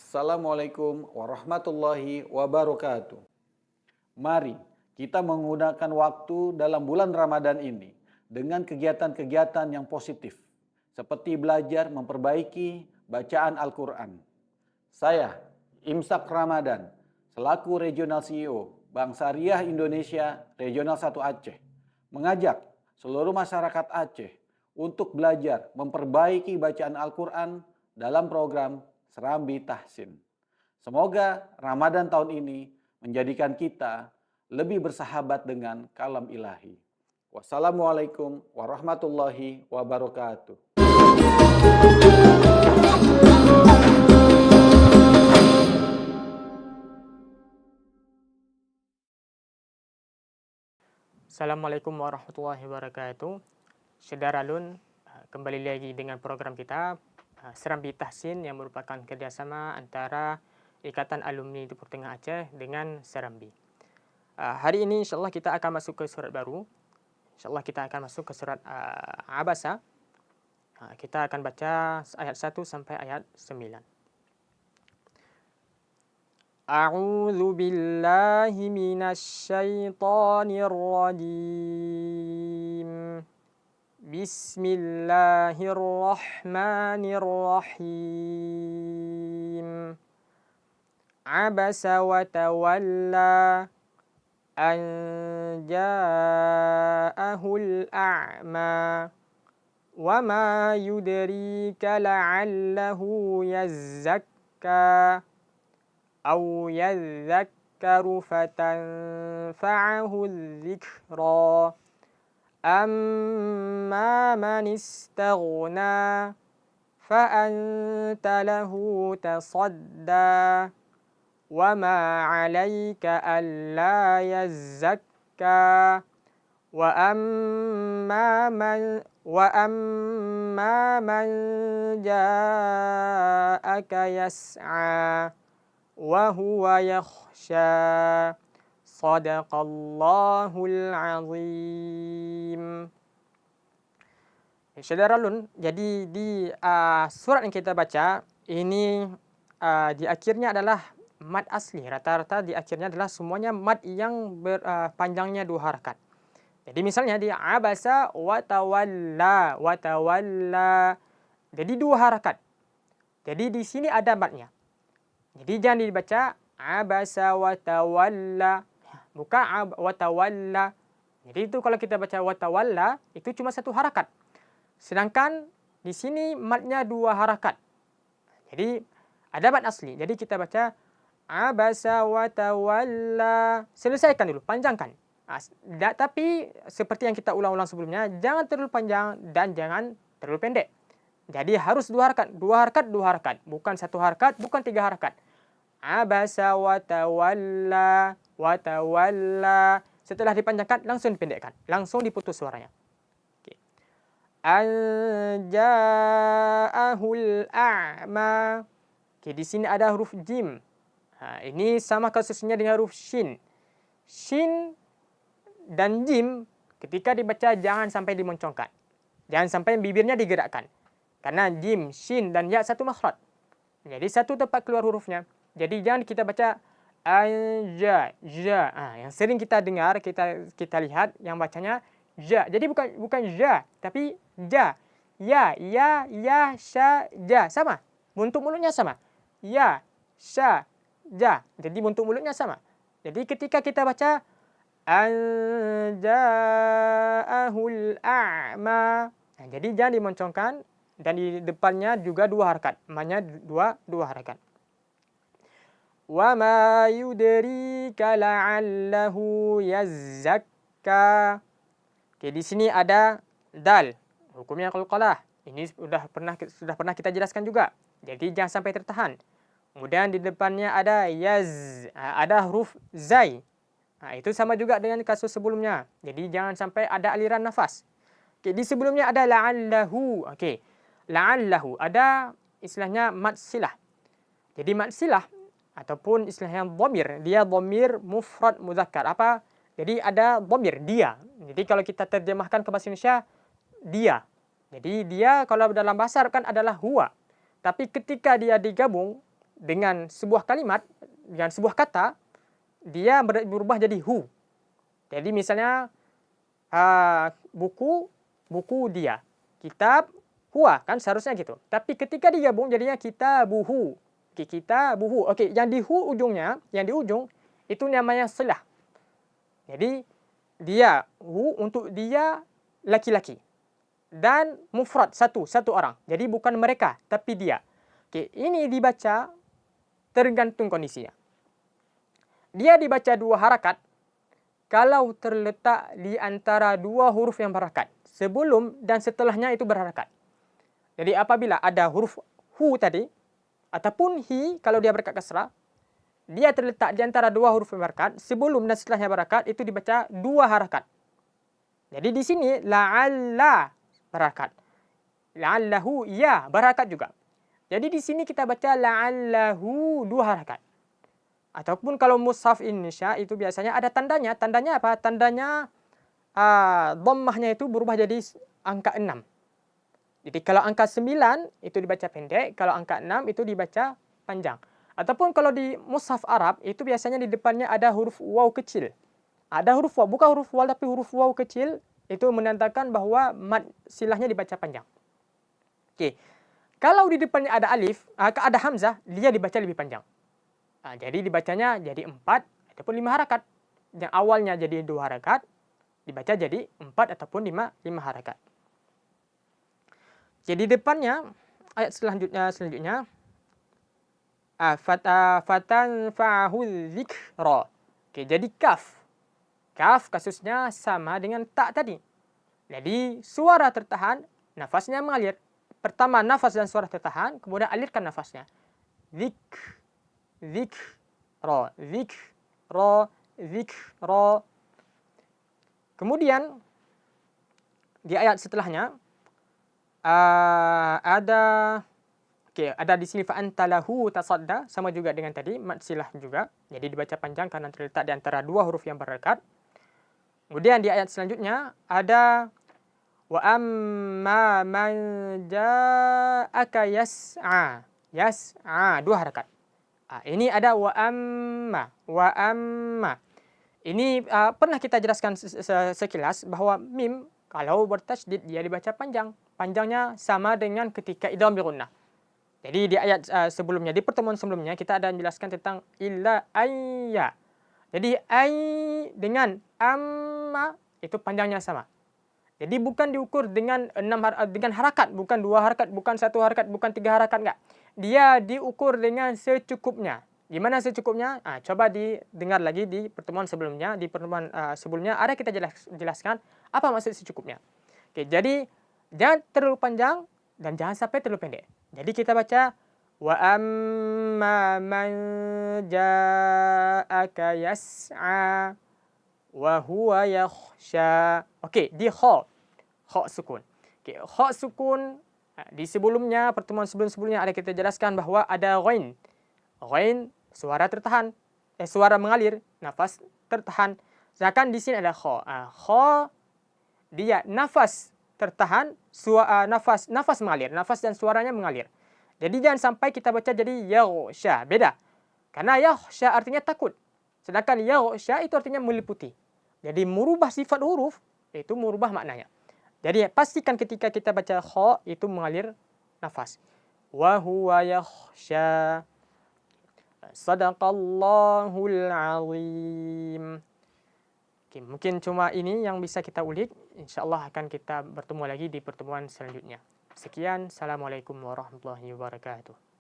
Assalamualaikum warahmatullahi wabarakatuh. Mari kita menggunakan waktu dalam bulan Ramadan ini dengan kegiatan-kegiatan yang positif, seperti belajar memperbaiki bacaan Al-Quran. Saya, Imsak Ramadan, selaku Regional CEO Bank Syariah Indonesia Regional 1 Aceh, mengajak seluruh masyarakat Aceh untuk belajar memperbaiki bacaan Al-Quran dalam program Serambi Tahsin. Semoga Ramadan tahun ini menjadikan kita lebih bersahabat dengan kalam ilahi. Wassalamualaikum warahmatullahi wabarakatuh. Assalamualaikum warahmatullahi wabarakatuh. Saudara Lun, kembali lagi dengan program kita Serambi Tahsin yang merupakan kerjasama antara Ikatan Alumni Timur Tengah Aceh dengan Serambi. Hari ini insyaAllah kita akan masuk ke surat baru. InsyaAllah kita akan masuk ke surat Abasa. Kita akan baca ayat 1 sampai ayat 9. A'udzu billahi minasyaitonir rajim. Bismillahirrahmanirrahim. Abasa wa tawalla an ja'ahul a'ma wa ma yudrika la'allahu yazzakka aw yadhakkaru fatanfa'ahu dzikra. أما من استغنى فأنت له تصدى وما عليك ألا يزكى وأما من جاءك يسعى وهو يخشى Sadaqallahul azim. Saudara Lun, jadi di surat yang kita baca ini di akhirnya adalah mad asli. Rata-rata di akhirnya adalah semuanya mad yang panjangnya 2 harakat. Jadi misalnya di abasa wa tawalla. Jadi 2 harakat. Jadi di sini ada madnya. Jadi jangan dibaca abasa wa tawalla. Bukan watawalla. Jadi itu kalau kita baca watawalla itu cuma 1 harakat. Sedangkan di sini madnya 2 harakat. Jadi ada mad asli. Jadi kita baca abasa watawalla. Selesaikan dulu, panjangkan. Tapi seperti yang kita ulang-ulang sebelumnya, jangan terlalu panjang dan jangan terlalu pendek. Jadi harus 2 harakat, 2 harakat, bukan 1 harakat, bukan 3 harakat. Abasa watawalla. Setelah dipanjangkan langsung dipendekkan, langsung diputus suaranya. Okay. Anja'ahul a'ma. Okay, di sini ada huruf jim. Ini sama kasusnya dengan huruf shin. Shin dan jim ketika dibaca jangan sampai dimoncongkan. Jangan sampai bibirnya digerakkan. Karena jim, shin dan ya 1 makhraj. Jadi 1 tempat keluar hurufnya. Jadi jangan kita baca ja. Yang sering kita dengar, kita lihat yang bacanya ja. Jadi bukan ja, tapi ja. Ya, sya, ja. Sama. Bentuk mulutnya sama. Ya, sya, ja. Jadi bentuk mulutnya sama. Jadi ketika kita baca anja'ahul a'ma. Jadi jangan dimoncongkan dan di depannya juga 2 harakat. Namanya 2 harakat. Wa ma yudrika la'allahu yazzakka. Oke, di sini ada dal. Hukumnya qalqalah. Ini sudah pernah kita jelaskan juga. Jadi jangan sampai tertahan. Kemudian di depannya ada yaz, ada huruf zai. Itu sama juga dengan kasus sebelumnya. Jadi jangan sampai ada aliran nafas. Oke, di sebelumnya ada la'allahu. Oke. La'allahu ada istilahnya mad silah. Jadi mad silah ataupun istilahnya dhamir, dia dhamir mufrad mudzakkar. Apa? Jadi ada dhamir dia. Jadi kalau kita terjemahkan ke bahasa Indonesia dia. Jadi dia kalau dalam bahasa Arab kan adalah huwa. Tapi ketika dia digabung dengan sebuah kalimat, dengan sebuah kata, dia berubah jadi hu. Jadi misalnya buku, buku dia. Kitab, huwa, kan seharusnya gitu. Tapi ketika digabung jadinya kitabuhu. Okey, kitabuhu. Okey, yang di hu ujungnya, yang di ujung itu namanya silah. Jadi dia, hu untuk dia laki-laki. Dan mufrad satu orang. Jadi bukan mereka tapi dia. Okey, ini dibaca tergantung kondisinya. Dia dibaca 2 harakat kalau terletak di antara 2 huruf yang berharakat. Sebelum dan setelahnya itu berharakat. Jadi apabila ada huruf hu tadi ataupun hi kalau dia berharakat kasrah, dia terletak di antara 2 huruf yang berharakat, sebelum dan setelahnya berharakat itu dibaca 2 harakat. Jadi di sini la'alla berharakat. La'allahu ya berharakat juga. Jadi di sini kita baca la'allahu 2 harakat. Ataupun kalau mushaf Indonesia itu biasanya ada tandanya. Tandanya apa? Tandanya dhammahnya itu berubah jadi angka 6. Jadi kalau angka 9 itu dibaca pendek, kalau angka 6 itu dibaca panjang. Ataupun kalau di mushaf Arab itu biasanya di depannya ada huruf waw kecil. Ada huruf waw, bukan huruf waw tapi huruf waw kecil, itu menandakan bahwa mad silahnya dibaca panjang. Okey. Kalau di depannya ada alif, ada hamzah, dia dibaca lebih panjang. Jadi dibacanya jadi 4 ataupun 5 harakat. Yang awalnya jadi 2 harakat, dibaca jadi 4 ataupun 5 harakat. Jadi depannya ayat selanjutnya fatanfa'ahu dzikra. Okey, jadi kaf. Kaf kasusnya sama dengan tak tadi. Jadi suara tertahan, nafasnya mengalir. Pertama nafas dan suara tertahan, kemudian alirkan nafasnya. Dzikra. Kemudian di ayat setelahnya ada di sini fa antalahu tasadda, sama juga dengan tadi mad silah juga. Jadi dibaca panjang karena terletak di antara 2 huruf yang berharakat. Kemudian di ayat selanjutnya ada wa amma man ja'aka yas'a. 2 harakat. Ini ada wa amma. Ini pernah kita jelaskan sekilas bahwa mim kalau bertasydid dia dibaca panjang. Panjangnya sama dengan ketika idgham bi gunnah. Jadi di ayat sebelumnya, di pertemuan sebelumnya kita ada menjelaskan tentang illa ayya. Jadi ay dengan amma itu panjangnya sama. Jadi bukan diukur dengan dengan harakat, bukan 2 harakat, bukan 1 harakat, bukan 3 harakat, enggak. Dia diukur dengan secukupnya. Gimana secukupnya? Coba didengar lagi di pertemuan sebelumnya. Di pertemuan sebelumnya ada kita jelaskan apa maksud secukupnya. Oke, jadi jangan terlalu panjang dan jangan sampai terlalu pendek. Jadi kita baca wa amma man ja'aka yas'a wa huwa yakhsha. Okey, di kha sukun. Okey, kha sukun di sebelumnya, pertemuan sebelum-sebelumnya ada kita jelaskan bahawa ada ghain. Ghain suara tertahan, suara mengalir, nafas tertahan. Sedangkan di sini ada kha. Kha dia nafas tertahan, nafas mengalir, nafas dan suaranya mengalir. Jadi jangan sampai kita baca jadi yaghsha, beda. Karena yaghsha artinya takut. Sedangkan yaghsha itu artinya meliputi. Jadi merubah sifat huruf itu merubah maknanya. Jadi pastikan ketika kita baca kha itu mengalir nafas. Wa huwa yakhsha. Sadaqallahul azim. Oke, mungkin cuma ini yang bisa kita ulik. InsyaAllah akan kita bertemu lagi di pertemuan selanjutnya. Sekian. Assalamualaikum warahmatullahi wabarakatuh.